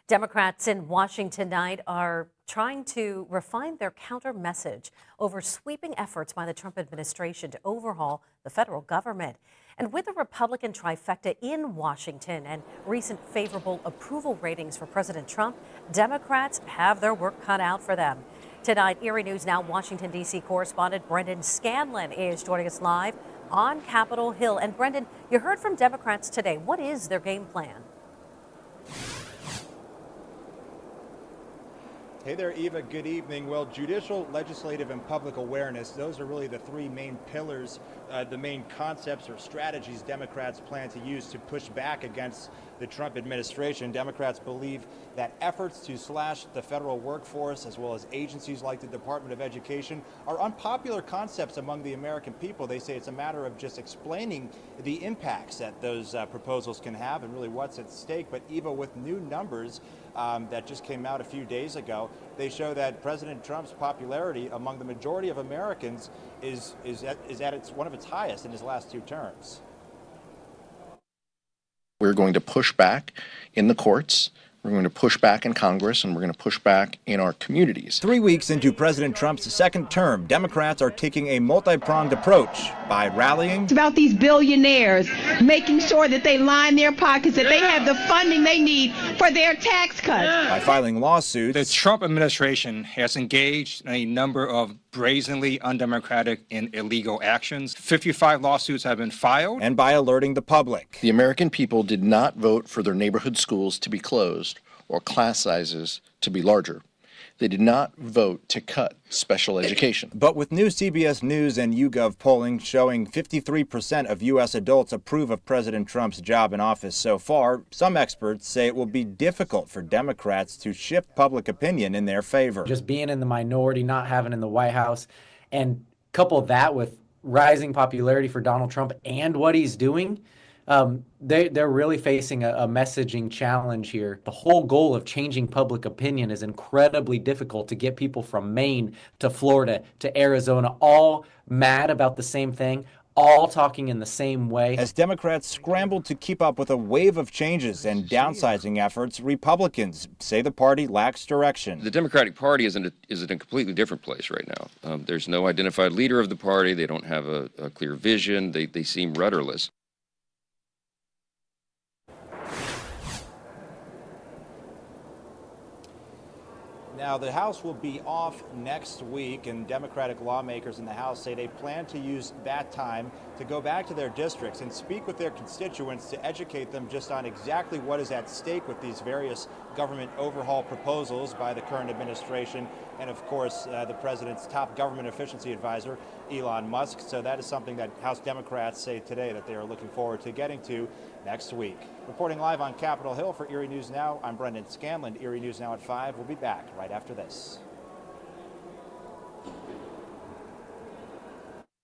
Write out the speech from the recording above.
Democrats in Washington tonight are trying to refine their counter message over sweeping efforts by the Trump administration to overhaul the federal government. And with a Republican trifecta in Washington and recent favorable approval ratings for President Trump, Democrats have their work cut out for them. Tonight, Erie News Now Washington, D.C. correspondent Brendan Scanlon is joining us live on Capitol Hill. And Brendan, you heard from Democrats today. What is their game plan? Hey there, Eva. Good evening. Well, judicial, legislative, and public awareness, those are really the three main pillars, the main concepts or strategies Democrats plan to use to push back against the Trump administration. Democrats believe that efforts to slash the federal workforce, as well as agencies like the Department of Education, are unpopular concepts among the American people. They say it's a matter of just explaining the impacts that those proposals can have and really what's at stake. But Eva, with new numbers that just came out a few days ago, they show that President Trump's popularity among the majority of Americans is at one of its highest in his last two terms. We're going to push back in the courts, we're going to push back in Congress, and we're going to push back in our communities. 3 weeks into President Trump's second term, Democrats are taking a multi-pronged approach by rallying. It's about these billionaires making sure that they line their pockets, that they have the funding they need for their tax cuts. By filing lawsuits. The Trump administration has engaged in a number of brazenly undemocratic and illegal actions. 55 lawsuits have been filed. And by alerting the public. The American people did not vote for their neighborhood schools to be closed or class sizes to be larger. They did not vote to cut special education. But with new CBS News and YouGov polling showing 53% of U.S. adults approve of President Trump's job in office so far, some experts say it will be difficult for Democrats to shift public opinion in their favor. Just being in the minority, not having in the White House, and couple that with rising popularity for Donald Trump and what he's doing, they're really facing a messaging challenge here. The whole goal of changing public opinion is incredibly difficult to get people from Maine to Florida to Arizona all mad about the same thing, all talking in the same way. As Democrats scramble to keep up with a wave of changes and downsizing efforts, Republicans say the party lacks direction. The Democratic Party is in a completely different place right now. There's no identified leader of the party. They don't have a clear vision. They seem rudderless. Now, the House will be off next week, and Democratic lawmakers in the House say they plan to use that time to go back to their districts and speak with their constituents to educate them just on exactly what is at stake with these various government overhaul proposals by the current administration and, of course, the president's top government efficiency advisor, Elon Musk. So that is something that House Democrats say today that they are looking forward to getting to next week. Reporting live on Capitol Hill for Erie News Now, I'm Brendan Scanlon. Erie News Now at 5. We'll be back right after this.